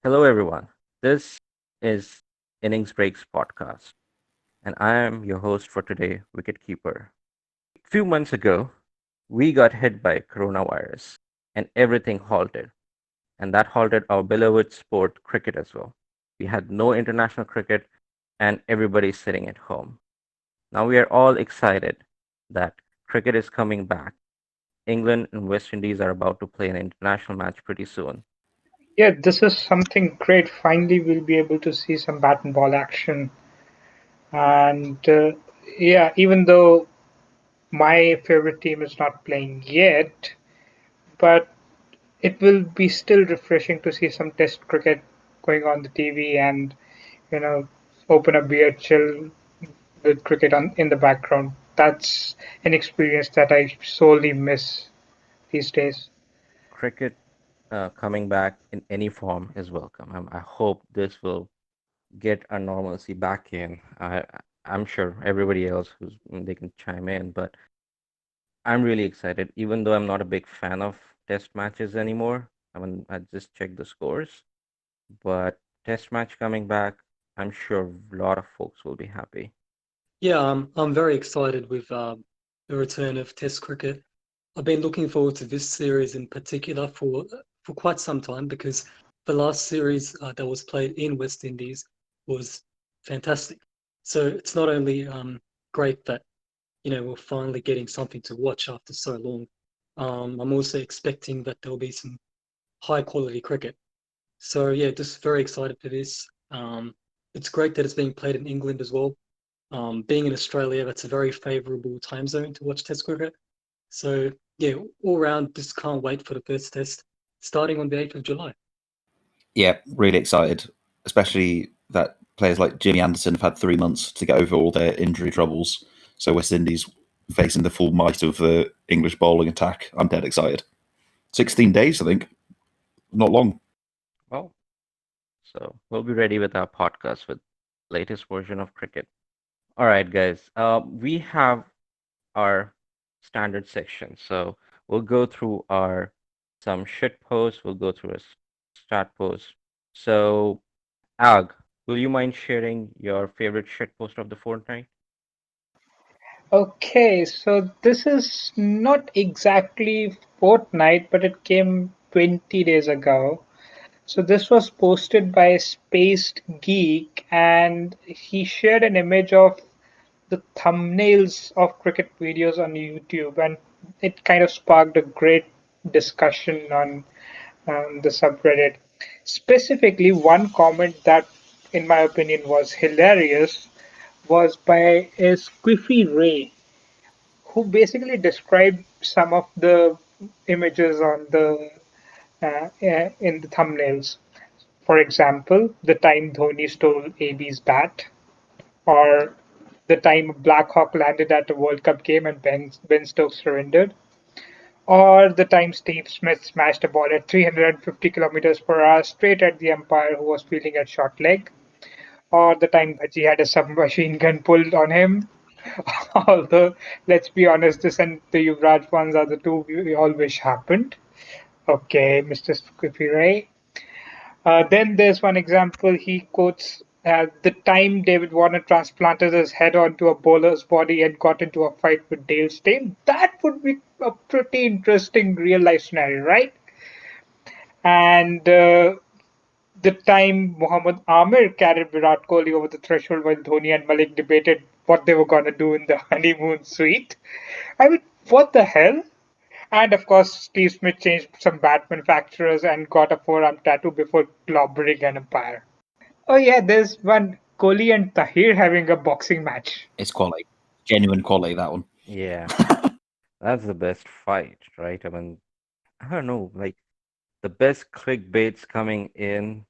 Hello, everyone. This is Innings Breaks Podcast, and I am your host for today, Wicketkeeper. A few months ago, we got hit by coronavirus, and everything halted, and that halted our beloved sport, cricket, as well. We had no international cricket, and everybody's sitting at home. Now we are all excited that cricket is coming back. England and West Indies are about to play an international match pretty soon. Yeah, this is something great. Finally, we'll be able to see some bat and ball action. And yeah, even though my favorite team is not playing yet, but it will be still refreshing to see some test cricket going on the TV and, you know, open a beer, chill with cricket on in the background. That's an experience that I sorely miss these days. Cricket coming back in any form is welcome. I hope this will get a normalcy back in. I'm sure everybody else they can chime in, but I'm really excited. Even though I'm not a big fan of test matches anymore. I mean, I just checked the scores, but test match coming back, I'm sure a lot of folks will be happy. Yeah, I'm very excited with the return of Test cricket. I've been looking forward to this series in particular for quite some time because the last series that was played in West Indies was fantastic. So it's not only great that we're finally getting something to watch after so long. I'm also expecting that there'll be some high quality cricket. So yeah, just very excited for this. It's great that it's being played in England as well. Being in Australia, that's a very favourable time zone to watch Test cricket. So yeah, all round, just can't wait for the first test starting on the 8th of July. Yeah, really excited, especially that players like Jimmy Anderson have had 3 months to get over all their injury troubles. So West Indies facing the full might of the English bowling attack. I'm dead excited. 16 days, I think. Not long. Well, so we'll be ready with our podcast with latest version of cricket. All right, guys. We have our standard section. So we'll go through our some shit posts. We'll go through a stat post. So Ag, will you mind sharing your favorite shit post of the fortnight? Okay, so this is not exactly fortnight, but it came 20 days ago. So this was posted by Spaced Geek, and he shared an image of the thumbnails of cricket videos on YouTube, and it kind of sparked a great discussion on the subreddit. Specifically, one comment that, in my opinion, was hilarious was by a Squiffy Ray, who basically described some of the images on the in the thumbnails. For example, the time Dhoni stole AB's bat, or the time Black Hawk landed at a World Cup game and Ben Stokes surrendered, or the time Steve Smith smashed a ball at 350 kilometers per hour straight at the umpire who was fielding at short leg, or the time Bhaji had a submachine gun pulled on him. Although, let's be honest, this and the Yuvraj ones are the two we all wish happened. Okay, Mr. Squiffy Ray. Then there's one example he quotes the time David Warner transplanted his head onto a bowler's body and got into a fight with Dale Steyn. That would be a pretty interesting real life scenario, right? And the time Muhammad Amir carried Virat Kohli over the threshold while Dhoni and Malik debated what they were going to do in the honeymoon suite. I mean, what the hell? And of course, Steve Smith changed some bat manufacturers and got a forearm tattoo before clobbering an umpire. Oh yeah, there's one Kohli and Tahir having a boxing match. It's quality. Genuine quality, that one. Yeah, that's the best fight, right? I mean, I don't know, like the best clickbaits coming in,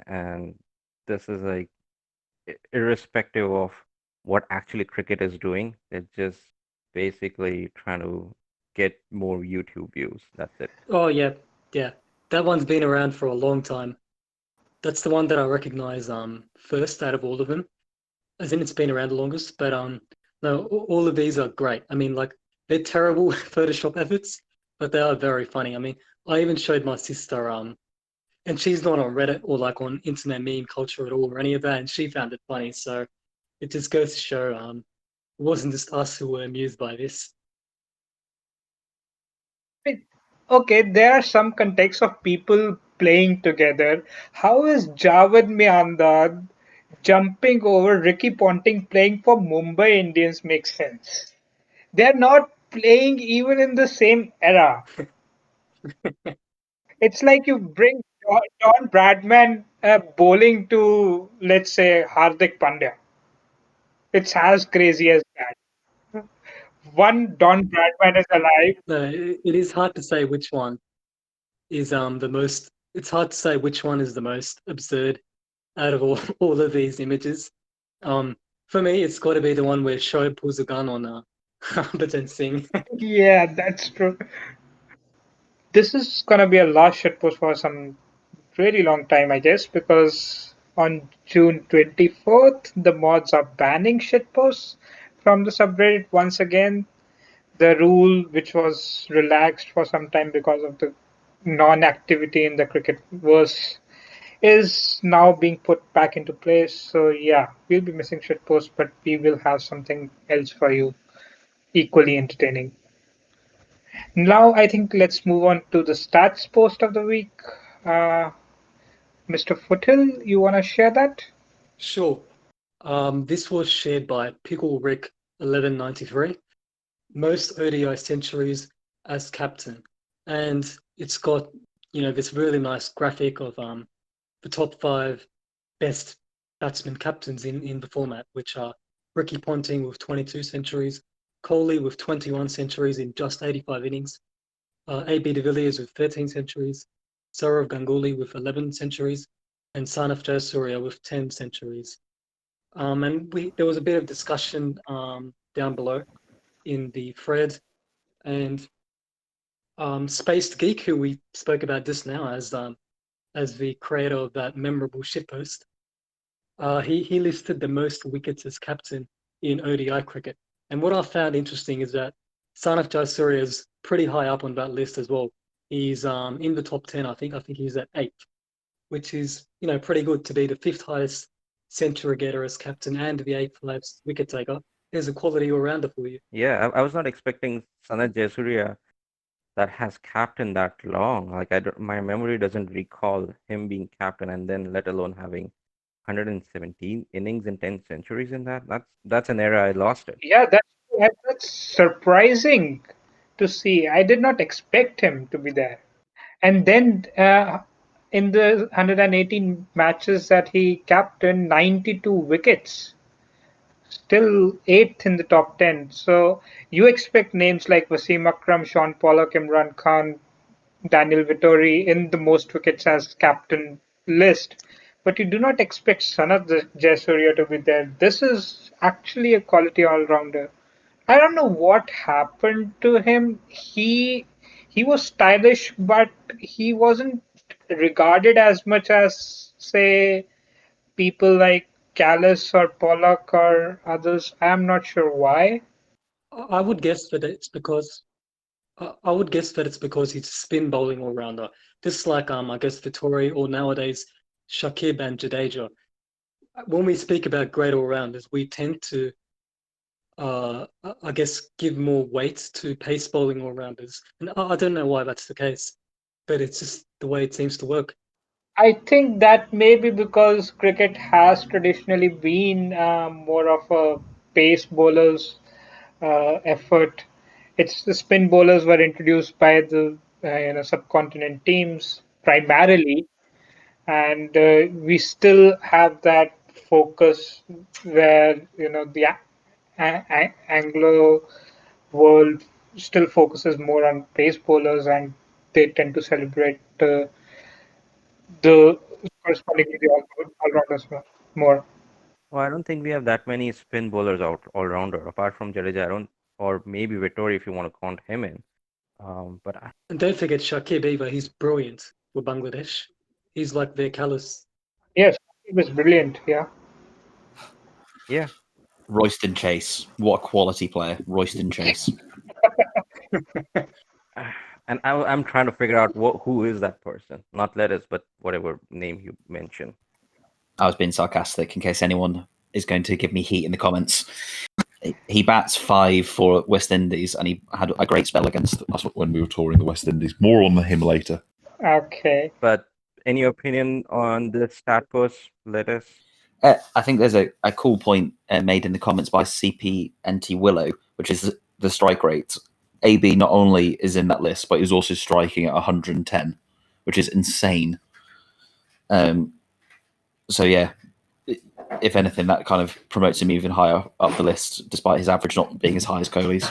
and this is like irrespective of what actually cricket is doing, they're just basically trying to get more YouTube views. That's it. Oh yeah, yeah, that one's been around for a long time. That's the one that I recognize first out of all of them, as in it's been around the longest. But no, all of these are great. I mean, like they're terrible Photoshop efforts, but they are very funny. I mean, I even showed my sister and she's not on Reddit or like on internet meme culture at all or any of that, and she found it funny. So it just goes to show, it wasn't just us who were amused by this. Okay, there are some contexts of people playing together. How is Javed Miandad jumping over Ricky Ponting playing for Mumbai Indians makes sense? They're not playing even in the same era. It's like you bring Don Bradman bowling to, let's say, Hardik Pandya. It's as crazy as that. One Don Bradman is alive. No, it is hard to say which one is the most. It's hard to say which one is the most absurd out of all, all of these images. Um, for me, it's got to be the one where Shoaib pulls a gun on Harbhajan Singh. Yeah, that's true. This is gonna be a last shitpost for some really long time, I guess, because on June 24th, the mods are banning shitposts from the subreddit once again. The rule, which was relaxed for some time because of the non-activity in the cricket verse, is now being put back into place. So yeah, we'll be missing shitposts, but we will have something else for you equally entertaining. Now I think let's move on to the stats post of the week. Uh, Mr. Foothill, you want to share that? Sure. This was shared by Pickle Rick 1193. Most ODI centuries as captain, and it's got this really nice graphic of the top five best batsman captains in the format, which are Ricky Ponting with 22 centuries, Kohli with 21 centuries in just 85 innings, AB de Villiers with 13 centuries, Sourav Ganguly with 11 centuries, and Sanaf Jayasuriya with 10 centuries. And there was a bit of discussion down below in the thread, and Spaced Geek, who we spoke about just now as the creator of that memorable shitpost, he listed the most wickets as captain in ODI cricket. And what I found interesting is that Sanaf Jayasuriya is pretty high up on that list as well. He's in the top 10, I think. I think he's at eighth, which is pretty good to be the fifth highest century getter as captain and the eighth highest wicket taker. There's a quality all rounder for you. Yeah, I was not expecting Sanat Jayasuriya that has captained that long. Like my memory doesn't recall him being captain and then let alone having 117 innings and 10 centuries in that. That's an era I lost it. Yeah, that's surprising to see. I did not expect him to be there. And then in the 118 matches that he captained, 92 wickets, still eighth in the top 10. So you expect names like Wasim Akram, Sean Pollock, Imran Khan, Daniel Vittori in the most wickets as captain list, but you do not expect Sanat Jayasuriya to be there. This is actually a quality all-rounder. I don't know what happened to him. He was stylish, but he wasn't regarded as much as, say, people like Callis or Pollock or others. I'm not sure why. I would guess that it's because I would guess that it's because he's a spin bowling all rounder. Just like I guess Vittori or nowadays Shakib and Jadeja. When we speak about great all rounders, we tend to I guess give more weight to pace bowling all rounders. And I don't know why that's the case, but it's just the way it seems to work. I think that may be because cricket has traditionally been more of a pace bowlers effort. It's the spin bowlers were introduced by the subcontinent teams primarily, and we still have that focus where the Anglo world still focuses more on pace bowlers, and they tend to celebrate the correspondingly the all-rounders more. Well, I don't think we have that many spin bowlers out all rounder apart from Jadeja. I don't, or maybe Vittori if you want to count him in. But And don't forget Shakib either. He's brilliant for Bangladesh. He's like their callous. Yes, he was brilliant. Yeah. yeah, Royston Chase. What a quality player. Royston Chase. And I'm trying to figure out who is that person, not lettuce, but whatever name you mentioned. I was being sarcastic in case anyone is going to give me heat in the comments. He bats 5 for West Indies, and he had a great spell against us when we were touring the West Indies. More on him later. Okay. But any opinion on the stat post, lettuce? I think there's a cool point made in the comments by CPNT Willow, which is the strike rate. AB not only is in that list, but he's also striking at 110, which is insane. So yeah, if anything, that kind of promotes him even higher up the list, despite his average not being as high as Kohli's.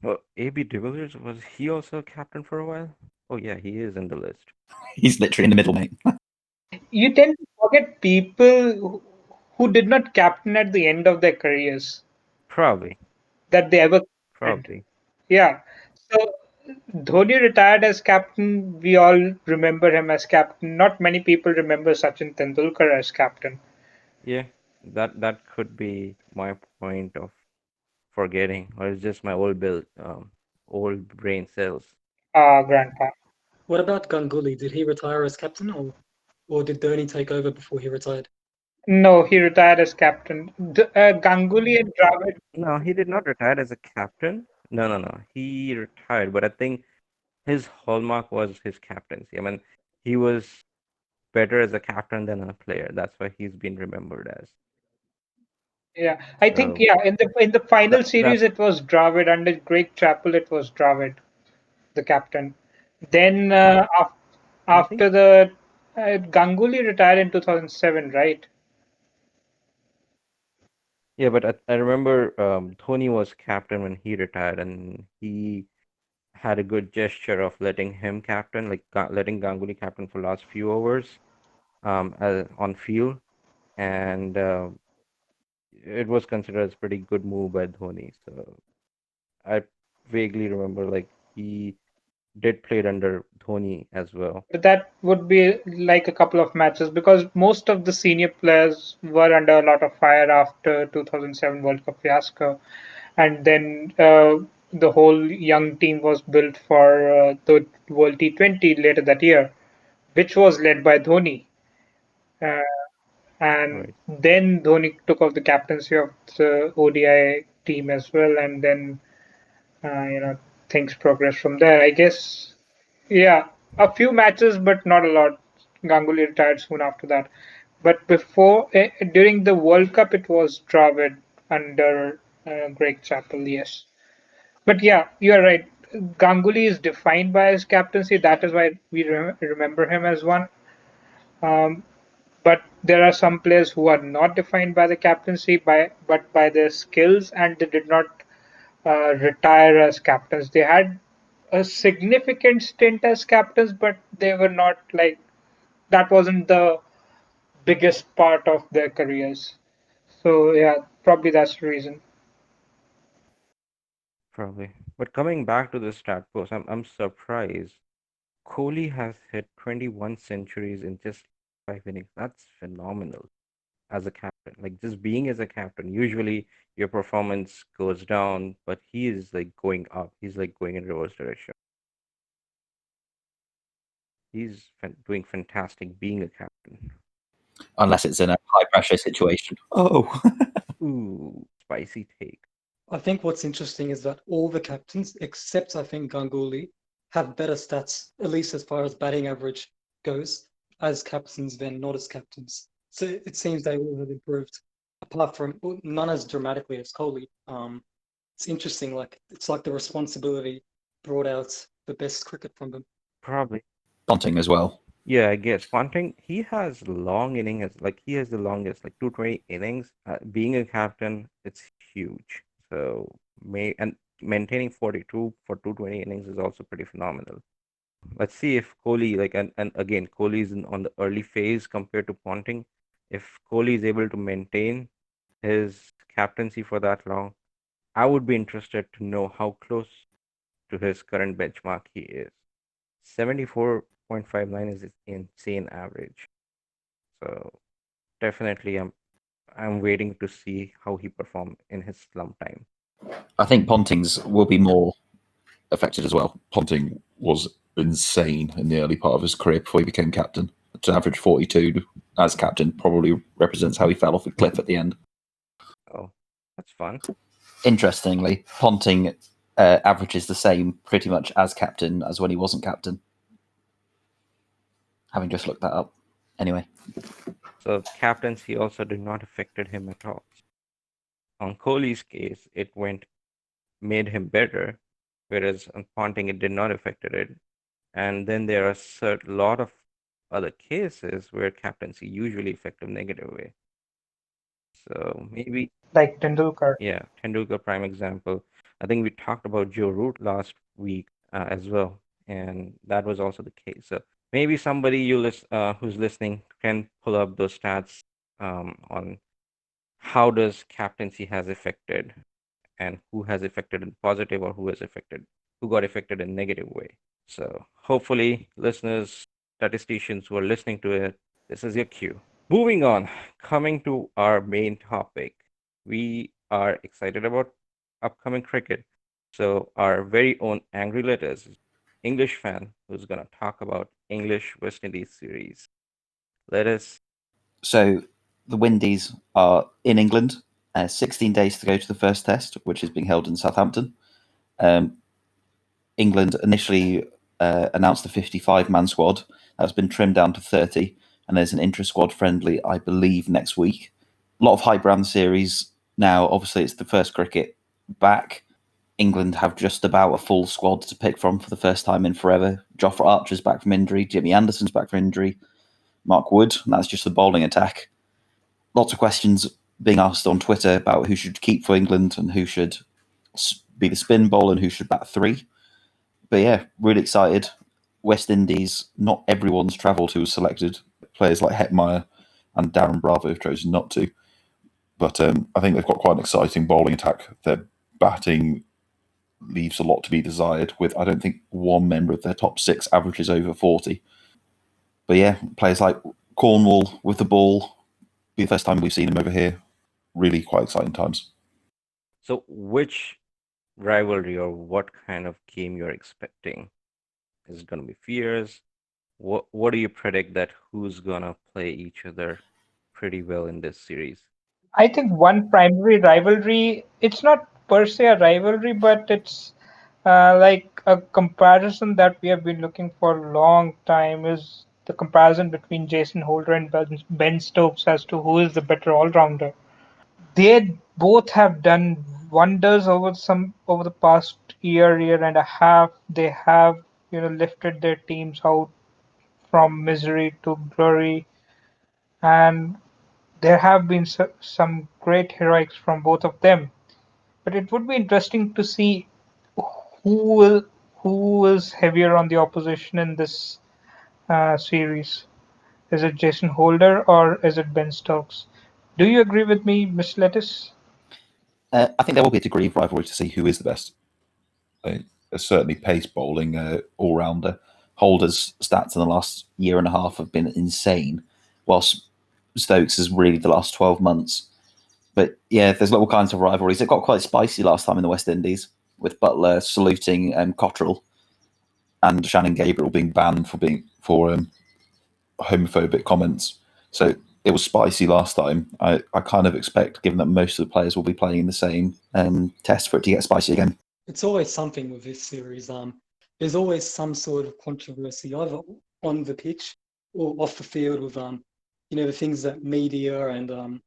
Well, AB de Villiers, was he also captain for a while? Oh yeah, he is in the list. He's literally in the middle, mate. You tend to forget people who did not captain at the end of their careers Probably, that they ever captained. probably. Yeah. So Dhoni retired as captain. We all remember him as captain. Not many people remember Sachin Tendulkar as captain. Yeah, that could be my point of forgetting, or it's just my old brain cells. Grandpa. What about Ganguly? Did he retire as captain, or did Dhoni take over before he retired? No, he retired as captain. Ganguly and Dravid. No, he did not retire as a captain. No, no, no. He retired, but I think his hallmark was his captaincy. I mean, he was better as a captain than a player. That's why he's been remembered as. Yeah, I think So yeah. In the final that series, it was Dravid under Greg Chappell. It was Dravid, the captain. Then I think after the Ganguly retired in 2007, right? yeah, but I remember Dhoni was captain when he retired, and he had a good gesture of letting him captain, like letting Ganguly captain for last few overs on field, and it was considered as pretty good move by Dhoni. So I vaguely remember like he did play it under Dhoni as well. But that would be like a couple of matches because most of the senior players were under a lot of fire after 2007 World Cup fiasco, and then the whole young team was built for the World T20 later that year, which was led by Dhoni. Uh, and Right. then Dhoni took off the captaincy of the ODI team as well, and then things progressed from there. I guess, yeah, a few matches, but not a lot. Ganguly retired soon after that. But during the World Cup, it was Dravid under Greg Chappell, yes. But yeah, you are right. Ganguly is defined by his captaincy. That is why we remember him as one. Um, but there are some players who are not defined by the captaincy, but by their skills, and they did not retire as captains. They had a significant stint as captains, but they were not like that wasn't the biggest part of their careers. So yeah, probably that's the reason. Probably. But coming back to the stat post, I'm surprised. Kohli has hit 21 centuries in just 5 innings. That's phenomenal as a captain. Like just being as a captain, usually your performance goes down, but he is like going up. He's like going in reverse direction. He's doing fantastic being a captain. Unless it's in a high pressure situation. Oh, Ooh, spicy take. I think what's interesting is that all the captains, except I think Ganguly, have better stats, at least as far as batting average goes, as captains than not as captains. So it seems they all have improved, apart from well, none as dramatically as Kohli. It's interesting, like it's like the responsibility brought out the best cricket from them. Probably. Ponting as well. Yeah, I guess. Ponting, he has long innings, like he has the longest, like 220 innings. Being a captain, it's huge. So and maintaining 42 for 220 innings is also pretty phenomenal. Let's see if Kohli, like, and again, Kohli is on the early phase compared to Ponting. If Kohli is able to maintain his captaincy for that long, I would be interested to know how close to his current benchmark he is. 74.59 is insane average. So definitely I'm waiting to see how he perform in his slump time. I think Ponting's will be more affected as well. Ponting was insane in the early part of his career before he became captain. To average 42 as captain probably represents how he fell off a cliff at the end. Oh, that's fun. Interestingly, Ponting averages the same pretty much as captain as when he wasn't captain. Having just looked that up. Anyway. So captaincy also did not affected him at all. On Kohli's case, made him better, whereas on Ponting it did not affected it. And then there are a lot of other cases where captaincy usually affect him negative way. So maybe Like Tendulkar. yeah, Tendulkar prime example. I think we talked about Joe Root last week as well, and that was also the case. So maybe somebody who's listening can pull up those stats on how does captaincy has affected and who has affected in positive or who got affected in negative way. So hopefully listeners, statisticians who are listening to it, this is your cue. Moving on, coming to our main topic, we are excited about upcoming cricket. So our very own AngryLettuce, English fan, who's going to talk about English West Indies series. Let us. So the Windies are in England. 16 days to go to the first test, which is being held in Southampton. England initially announced a 55-man squad. That's been trimmed down to 30, and there's an intra-squad friendly, I believe, next week. A lot of hype around the series now. Obviously, it's the first cricket back. England have just about a full squad to pick from for the first time in forever. Jofra Archer's back from injury. Jimmy Anderson's back from injury. Mark Wood, and that's just the bowling attack. Lots of questions being asked on Twitter about who should keep for England and who should be the spin bowler and who should bat three. But yeah, really excited. West Indies, not everyone's travelled who was selected. Players like Hetmeyer and Darren Bravo have chosen not to. But I think they've got quite an exciting bowling attack. Their batting leaves a lot to be desired, with I don't think one member of their top six averages over 40. But yeah, players like Cornwall with the ball, be the first time we've seen him over here. Really quite exciting times. So which rivalry or what kind of game you're expecting? Is it going to be fierce? What do you predict that who's going to play each other pretty well in this series? I think one primary rivalry, it's not per se a rivalry, but it's like a comparison that we have been looking for a long time is the comparison between Jason Holder and Ben Stokes as to who is the better all-rounder. They both have done wonders over the past year and a half. They have lifted their teams out from misery to glory, and there have been some great heroics from both of them. But it would be interesting to see who will who is heavier on the opposition in this series. Is it Jason Holder or is it Ben Stokes? Do you agree with me, Miss Lettuce? I think there will be a degree of rivalry to see who is the best. Certainly pace bowling, all-rounder. Holder's stats in the last year and a half have been insane, whilst Stokes is really the last 12 months. But yeah, there's all kinds of rivalries. It got quite spicy last time in the West Indies, with Butler saluting Cottrell and Shannon Gabriel being banned for homophobic comments. So it was spicy last time. I kind of expect, given that most of the players will be playing in the same test, for it to get spicy again. It's always something with this series. There's always some sort of controversy either on the pitch or off the field with the things that media and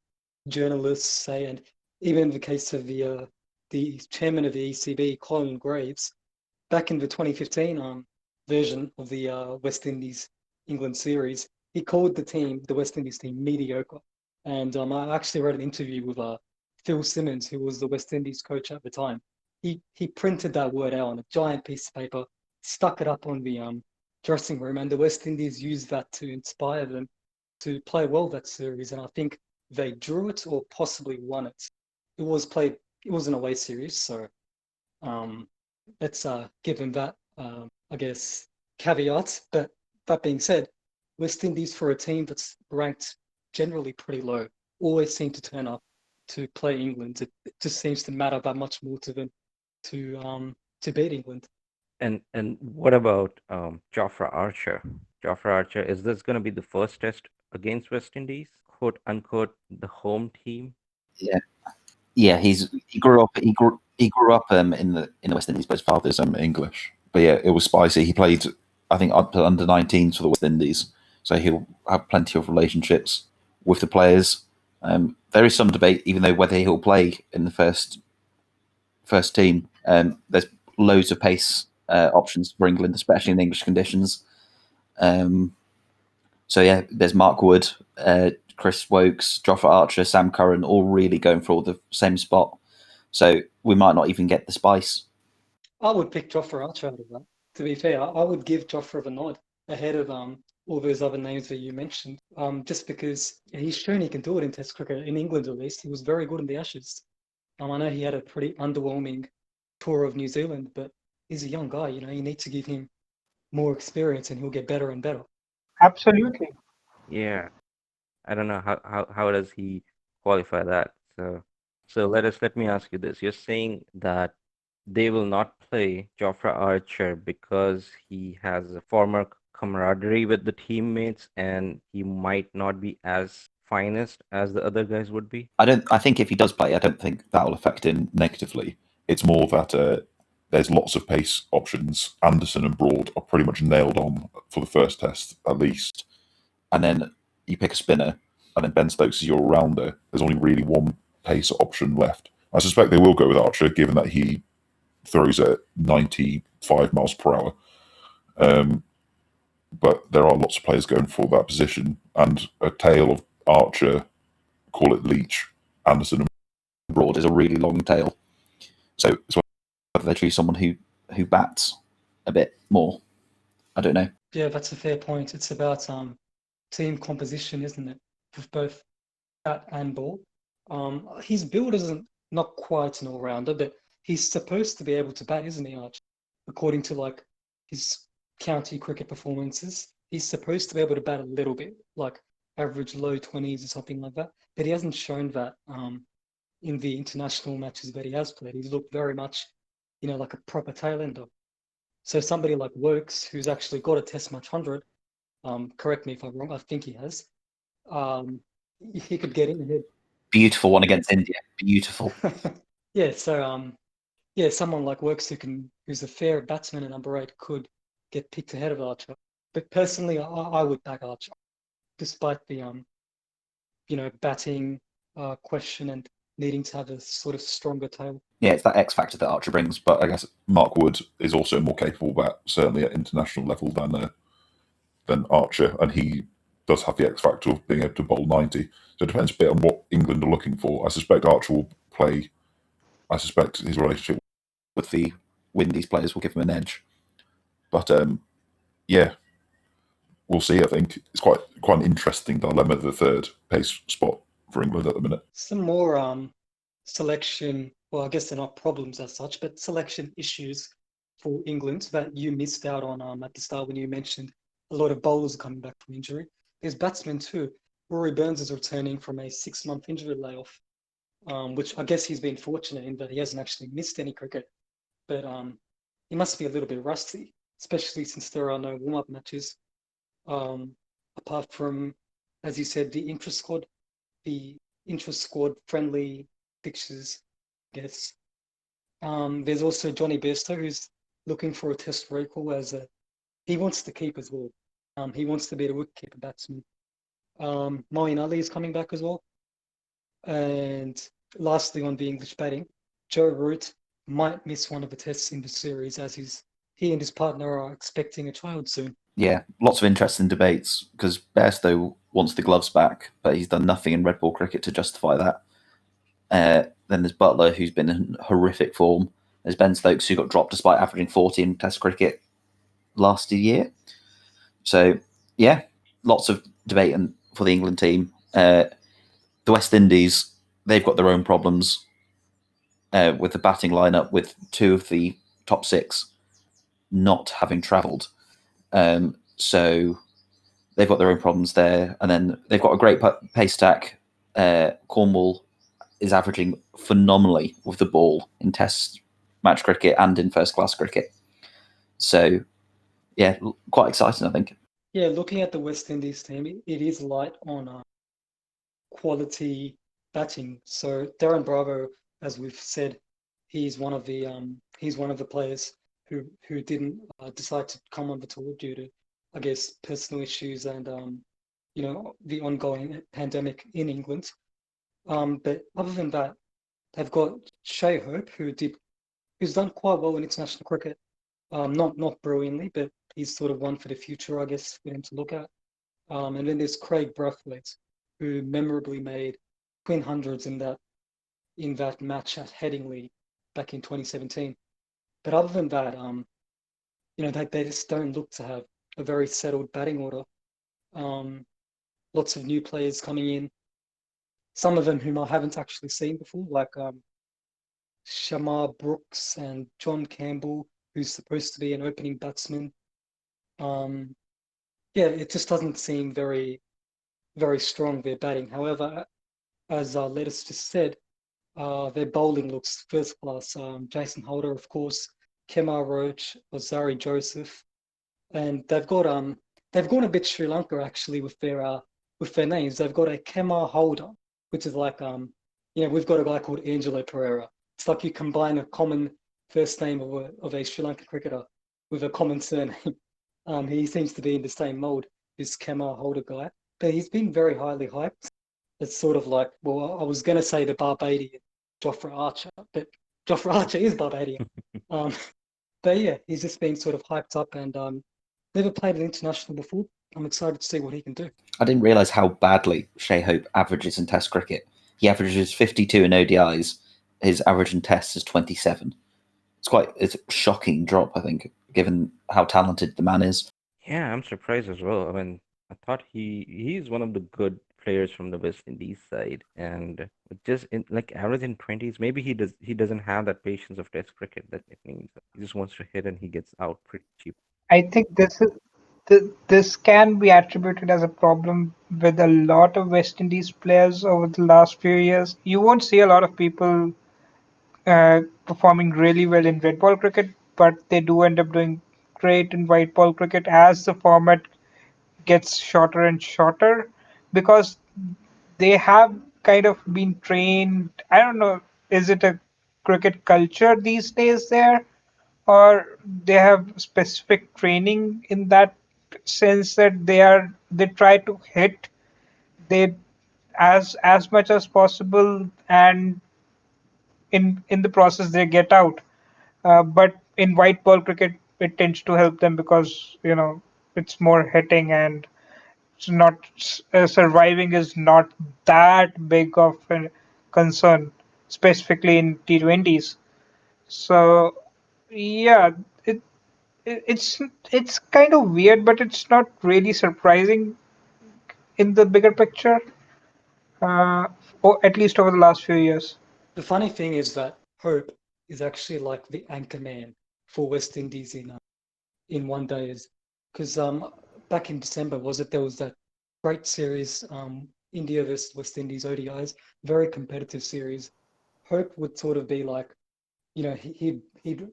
journalists say, and even in the case of the chairman of the ECB, Colin Graves, back in the 2015 version of the West Indies England series, he called the West Indies team, mediocre. And I actually read an interview with Phil Simmons, who was the West Indies coach at the time. He printed that word out on a giant piece of paper, stuck it up on the dressing room, and the West Indies used that to inspire them to play well that series. And I think they drew it or possibly won it. It was an away series, so let's give them that I guess caveat. But that being said, West Indies, for a team that's ranked generally pretty low, always seem to turn up to play England. It just seems to matter that much more to them to beat England. And what about Jofra Archer? Jofra Archer, is this going to be the first test against West Indies, quote unquote, the home team? Yeah, yeah. He grew up in the West Indies, but his father's English. But yeah, it was spicy. He played, I think, up to under 19s for the West Indies, so he'll have plenty of relationships with the players. There is some debate, even though whether he'll play in the first team. There's loads of pace options for England, especially in English conditions. Um, so yeah, there's Mark Wood, Chris Wokes, Joffa Archer, Sam Curran, all really going for all the same spot. So we might not even get the spice. I would pick Jofra Archer out of that. To be fair, I would give Jofra the nod ahead of all those other names that you mentioned. Just because he's shown he can do it in Test cricket in England at least. He was very good in the Ashes. I know he had a pretty underwhelming tour of New Zealand, but he's a young guy. You need to give him more experience, and he'll get better and better. Absolutely. Yeah, I don't know how does he qualify that. So let me ask you this. You're saying that they will not play Jofra Archer because he has a former camaraderie with the teammates and he might not be as finest as the other guys would be? I think if he does play, I don't think that will affect him negatively. It's more that there's lots of pace options. Anderson and Broad are pretty much nailed on for the first test at least, and then you pick a spinner, and then Ben Stokes is your all-rounder. There's only really one pace option left. I suspect they will go with Archer, given that he throws at 95 miles per hour. But there are lots of players going for that position, and a tail of Archer, call it Leach, Anderson, and Broad is a really long tail. So it's whether they choose someone who bats a bit more. I don't know. Yeah, that's a fair point. It's about team composition, isn't it? With both bat and ball. His build isn't not quite an all-rounder, but he's supposed to be able to bat, isn't he, Arch? According to like his county cricket performances, he's supposed to be able to bat a little bit, like average low 20s or something like that. But he hasn't shown that in the international matches that he has played. He's looked very much, like a proper tail ender. So somebody like Wokes, who's actually got a Test match 100, correct me if I'm wrong, I think he has. He could get in ahead. Beautiful one against India. Beautiful. Yeah, so someone like Wokes who's a fair batsman at number 8 could get picked ahead of Archer. But personally, I would back Archer, despite the batting question and needing to have a sort of stronger tail. Yeah, it's that X factor that Archer brings, but I guess Mark Wood is also more capable bat, certainly at international level, than Archer, and he does have the X factor of being able to bowl 90. So it depends a bit on what England are looking for. I suspect Archer will play. I suspect his relationship with the Windies players will give him an edge. But yeah, we'll see. I think it's quite an interesting dilemma, the third pace spot for England at the minute. Some more selection, well, I guess they're not problems as such, but selection issues for England that you missed out on at the start when you mentioned a lot of bowlers are coming back from injury. There's batsmen too. Rory Burns is returning from a 6-month injury layoff, which I guess he's been fortunate in that he hasn't actually missed any cricket. But he must be a little bit rusty, especially since there are no warm-up matches. Apart from, as you said, the intra-squad friendly fixtures, I guess. There's also Johnny Bairstow, who's looking for a test recall he wants to keep as well. He wants to be the wicketkeeper batsman. Moeen Ali is coming back as well. And lastly, on the English batting, Joe Root might miss one of the tests in the series as he and his partner are expecting a child soon. Yeah, lots of interesting debates because Bairstow wants the gloves back, but he's done nothing in red ball cricket to justify that. Then there's Butler, who's been in horrific form. There's Ben Stokes, who got dropped despite averaging 40 in Test cricket last year. So, yeah, lots of debate for the England team. The West Indies, they've got their own problems with the batting lineup, with 2 of the top 6 not having travelled. So they've got their own problems there. And then they've got a great pace attack. Cornwall is averaging phenomenally with the ball in Test match cricket and in first-class cricket. So yeah, quite exciting, I think. Yeah, looking at the West Indies team, it is light on quality batting. So Darren Bravo, as we've said, he's one of the players who didn't decide to come on the tour due to, I guess, personal issues and the ongoing pandemic in England. But other than that, they've got Shea Hope, who's done quite well in international cricket. Not brilliantly, but he's sort of one for the future, I guess, for him to look at. And then there's Craig Brathwaite, who memorably made twin hundreds in that match at Headingley back in 2017. But other than that, they just don't look to have a very settled batting order. Um, Lots of new players coming in, some of them whom I haven't actually seen before, like Shamar Brooks and John Campbell, who's supposed to be an opening batsman. Um, yeah, it just doesn't seem very, very strong, their batting. However, as Lettuce just said, their bowling looks first class. Jason Holder, of course, Kemar Roach, Ozari Joseph, and they've gone a bit Sri Lanka actually with their names. They've got a Kemar Holder, which is like we've got a guy called Angelo Pereira. It's like you combine a common first name of a Sri Lankan cricketer with a common surname. He seems to be in the same mold, this Kemar Holder guy, but he's been very highly hyped. It's sort of like, well, I was going to say the Barbadian Jofra Archer, but Jofra Archer is Barbadian. Um, but yeah, he's just been sort of hyped up and never played an international before. I'm excited to see what he can do. I didn't realise how badly Shea Hope averages in Test cricket. He averages 52 in ODIs. His average in Tests is 27. It's a shocking drop, I think, given how talented the man is. Yeah, I'm surprised as well. I mean, I thought he's one of the good players from the West Indies side, and just in like average in 20s, maybe he doesn't have that patience of Test cricket that it means. He just wants to hit and he gets out pretty cheap. I think this can be attributed as a problem with a lot of West Indies players over the last few years. You won't see a lot of people performing really well in red ball cricket, but they do end up doing great in white ball cricket as the format gets shorter and shorter because they have kind of been trained. I don't know, is it a cricket culture these days there, or they have specific training in that sense that they try to hit they as much as possible, and in the process they get out. But in white ball cricket, it tends to help them because it's more hitting and it's not surviving is not that big of a concern, specifically in T20s. So yeah, it, it's kind of weird, but it's not really surprising in the bigger picture, uh, or at least over the last few years. The funny thing is that Hope is actually like the anchor man for West Indies in one days, because back in December was it there was that great series India versus West Indies ODIs, very competitive series. Hope would sort of be like, he'd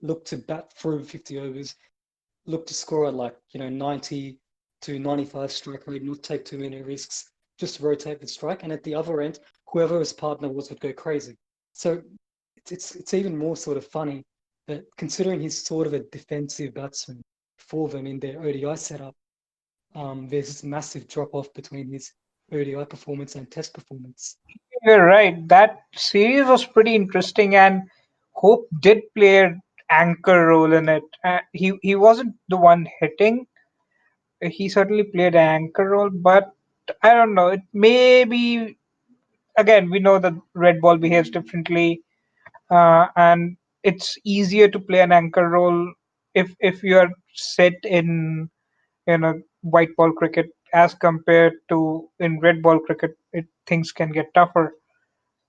look to bat through 50 overs, look to score at like 90 to 95 strike rate, not take too many risks, just rotate the strike, and at the other end, whoever his partner was would go crazy. So it's even more sort of funny that considering he's sort of a defensive batsman for them in their ODI setup, there's this massive drop off between his ODI performance and Test performance. You're right. That series was pretty interesting, and Hope did play an anchor role in it. He wasn't the one hitting. He certainly played an anchor role, but I don't know. It may be again. We know that red ball behaves differently, and it's easier to play an anchor role if you are set in white ball cricket as compared to in red ball cricket. Things can get tougher.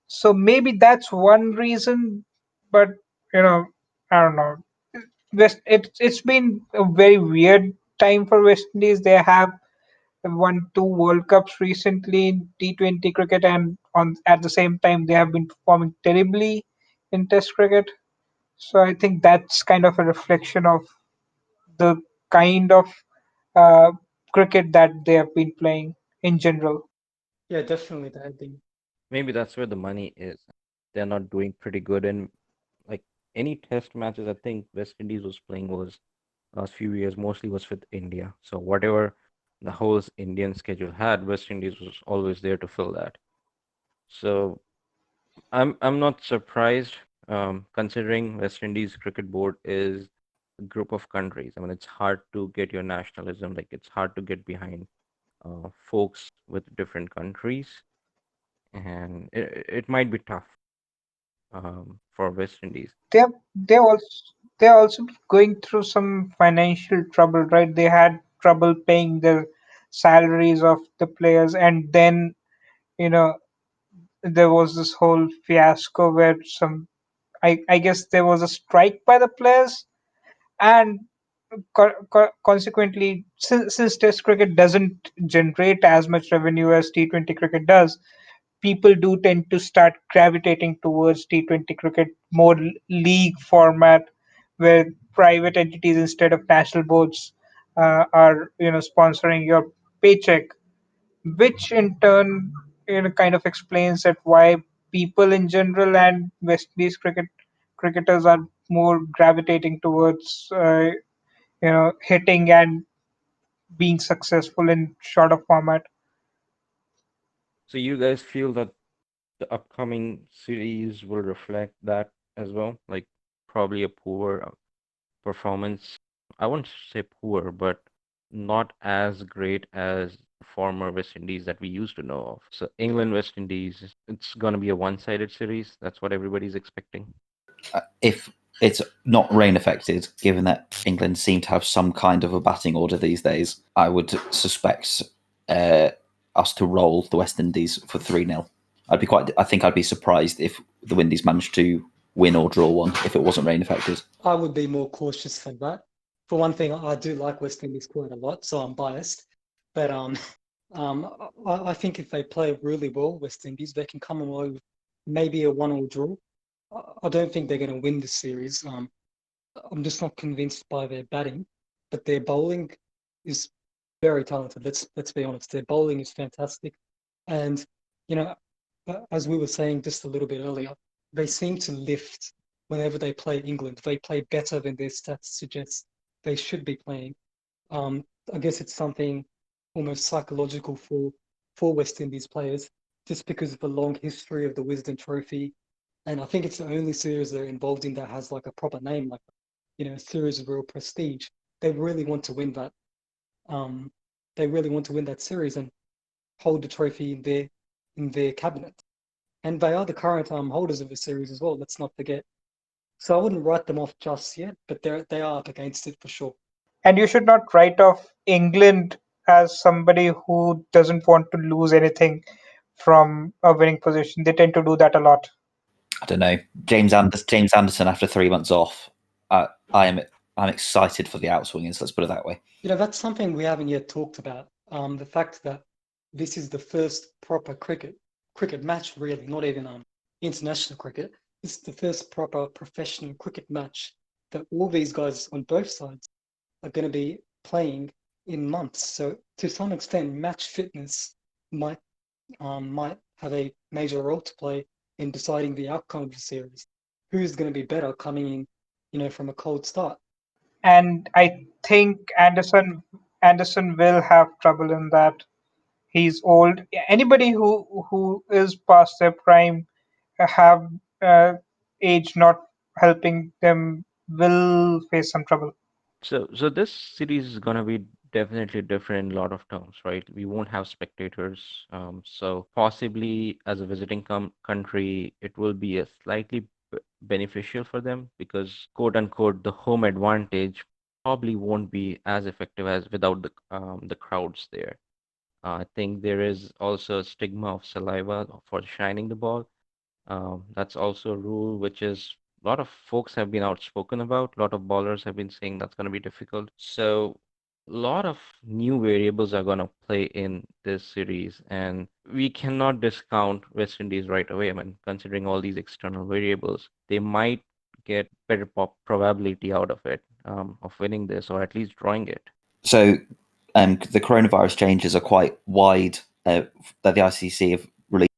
So maybe that's one reason, but you know, I don't know. It's been a very weird time for West Indies. They have won two World Cups recently in T20 cricket, and on at the same time they have been performing terribly in Test cricket. So I think that's kind of a reflection of the kind of uh, cricket that they have been playing in general. Yeah, definitely they have been. Maybe that's where the money is. They're not doing pretty good in like any test matches. I think West Indies was playing was last few years mostly was with India. So whatever the whole Indian schedule had, West Indies was always there to fill that. So I'm not surprised, considering West Indies cricket board is a group of countries. I mean, it's hard to get your nationalism, like it's hard to get behind folks with different countries, and it might be tough for West Indies. They also they're also going through some financial trouble, right? They had trouble paying the salaries of the players, and then you know there was this whole fiasco where I guess there was a strike by the players, and consequently, since Test cricket doesn't generate as much revenue as T20 cricket does, people do tend to start gravitating towards T20 cricket, more league format, where private entities instead of national boards are sponsoring your paycheck, which in turn kind of explains that why people in general and West Indies cricketers are more gravitating towards hitting and being successful in shorter format. So you guys feel that the upcoming series will reflect that as well? Like probably a poor performance. I wouldn't say poor, but not as great as former West Indies that we used to know of. So England, West Indies, it's gonna be a one-sided series. That's what everybody's expecting. If it's not rain affected, given that England seem to have some kind of a batting order these days, I would suspect uh, us to roll the West Indies for 3-0. I think I'd be surprised if the Windies managed to win or draw one if it wasn't rain affected. I would be more cautious than that. For one thing, I do like West Indies quite a lot, so I'm biased. But I think if they play really well, West Indies, they can come away with maybe a 1-1 draw. I don't think they're going to win this series. I'm just not convinced by their batting, but their bowling is very talented. Let's be honest. Their bowling is fantastic, and you know, as we were saying just a little bit earlier, they seem to lift whenever they play England. They play better than their stats suggest they should be playing. Um, I guess it's something almost psychological for West Indies players, just because of the long history of the Wisden Trophy, and I think it's the only series they're involved in that has like a proper name, like a series of real prestige. They really want to win that. Um, they really want to win that series and hold the trophy in their cabinet. And they are the current holders of the series as well. Let's not forget. So I wouldn't write them off just yet, but they are up against it for sure. And you should not write off England as somebody who doesn't want to lose anything from a winning position. They tend to do that a lot. I don't know. James Anderson after 3 months off. I'm excited for the outswingers. Let's put it that way. That's something we haven't yet talked about. The fact that this is the first proper cricket match, really, not even international cricket. It's the first proper professional cricket match that all these guys on both sides are going to be playing in months. So to some extent, match fitness might might have a major role to play in deciding the outcome of the series. Who's going to be better coming in, from a cold start? And I think Anderson will have trouble in that. He's old. Anybody who is past their prime, have age not helping them, will face some trouble. So this series is gonna be definitely different in a lot of terms, right? We won't have spectators, so possibly as a visiting country, it will be a slightly beneficial for them because quote unquote the home advantage probably won't be as effective as without the crowds there. I think there is also a stigma of saliva for shining the ball. That's also a rule which is a lot of folks have been outspoken about. A lot of bowlers have been saying that's going to be difficult. So a lot of new variables are going to play in this series, and we cannot discount West Indies right away. I mean, considering all these external variables, they might get better probability out of it. of winning this or at least drawing it? So the coronavirus changes are quite wide that the ICC have released.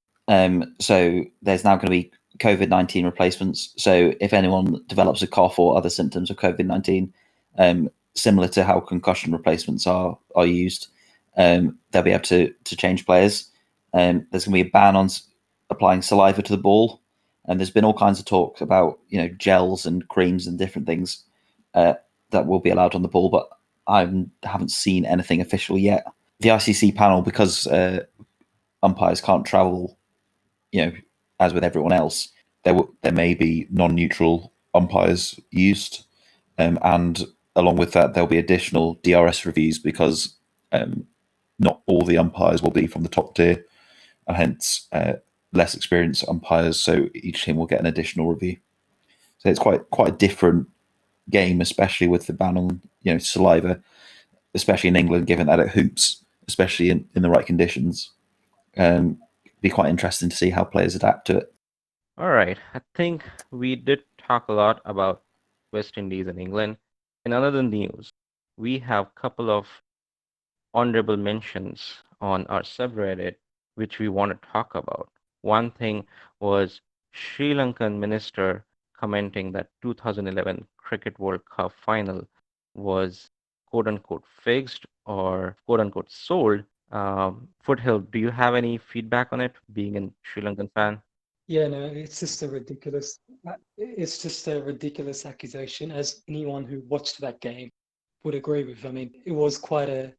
So there's now going to be COVID-19 replacements. So if anyone develops a cough or other symptoms of COVID-19, similar to how concussion replacements are used, they'll be able to change players. There's going to be a ban on applying saliva to the ball, and there's been all kinds of talk about gels and creams and different things that will be allowed on the ball, but I haven't seen anything official yet. The ICC panel, because umpires can't travel, as with everyone else, there may be non-neutral umpires used, and along with that, there'll be additional DRS reviews because not all the umpires will be from the top tier, and hence less experienced umpires. So each team will get an additional review. So it's quite a different game, especially with the ban on saliva, especially in England, given that it hoops, especially in the right conditions. Be quite interesting to see how players adapt to it. All right, I think we did talk a lot about West Indies and England. In other news, we have a couple of honorable mentions on our subreddit which we want to talk about. One thing was Sri Lankan minister commenting that 2011 Cricket World Cup final was quote unquote fixed or quote unquote sold. Foothill, do you have any feedback on it, being a Sri Lankan fan? Yeah, no, it's just a ridiculous accusation, as anyone who watched that game would agree with. I mean, it was quite a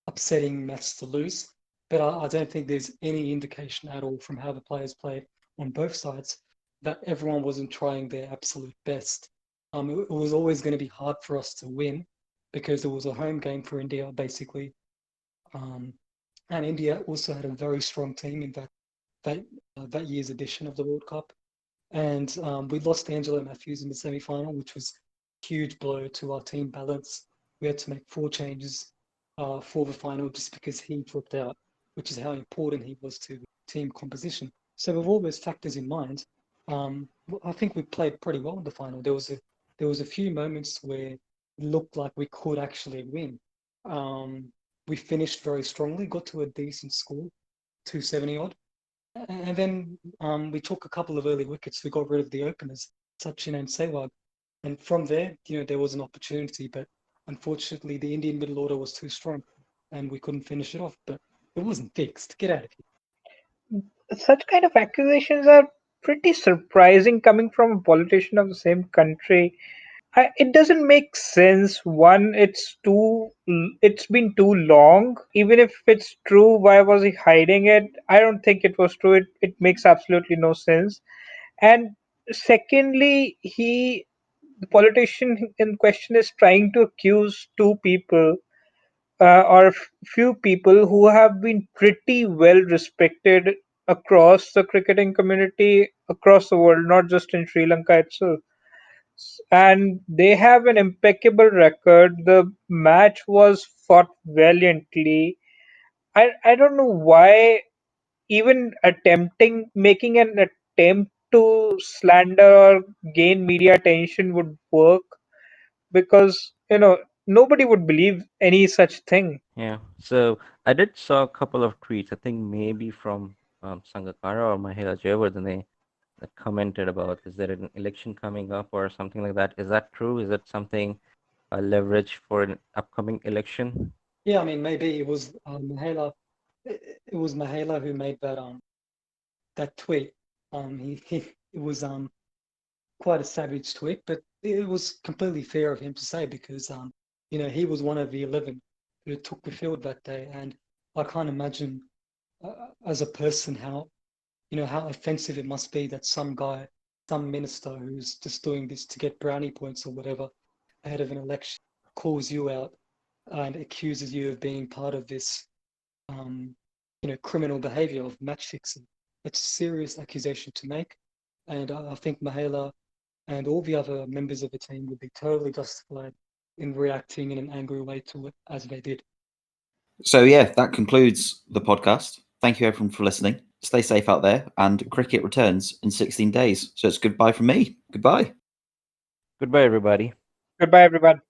upsetting match to lose, but I don't think there's any indication at all from how the players played on both sides that everyone wasn't trying their absolute best. It was always going to be hard for us to win because it was a home game for India, basically. And India also had a very strong team in that year's edition of the World Cup. And we lost Angelo Matthews in the semi-final, which was a huge blow to our team balance. We had to make 4 changes for the final just because he dropped out, which is how important he was to the team composition. So with all those factors in mind, I think we played pretty well in the final. There was a few moments where it looked like we could actually win. We finished very strongly, got to a decent score, 270 odd. And then we took a couple of early wickets. We got rid of the openers, Sachin and Sehwag. And from there, there was an opportunity, but unfortunately, the Indian middle order was too strong, and we couldn't finish it off. But it wasn't fixed. Get out of here. Such kind of accusations are pretty surprising coming from a politician of the same country. It doesn't make sense. One, it's been too long. Even if it's true, why was he hiding it? I don't think it was true. It makes absolutely no sense. And secondly, the politician in question is trying to accuse two people or few people who have been pretty well respected across the cricketing community across the world, not just in Sri Lanka itself. And they have an impeccable record. The match was fought valiantly. I don't know why even making an attempt to slander or gain media attention would work because nobody would believe any such thing. Yeah. So I did saw a couple of tweets. I think maybe from Sangakkara or Mahela Jayawardene that commented about, is there an election coming up or something like that? Is that true? Is it something leverage for an upcoming election? Yeah, I mean, maybe it was Mahela. It was Mahela who made that tweet. It was quite a savage tweet, but it was completely fair of him to say because he was one of the 11 who took the field that day, and I can't imagine as a person how offensive it must be that some guy, some minister who's just doing this to get brownie points or whatever ahead of an election calls you out and accuses you of being part of this criminal behavior of match fixing. It's a serious accusation to make, and I think Mahela and all the other members of the team would be totally justified in reacting in an angry way to it as they did. So yeah, that concludes the podcast. Thank you everyone for listening. Stay safe out there, and cricket returns in 16 days. So it's goodbye from me. Goodbye. Goodbye, everybody. Goodbye, everyone.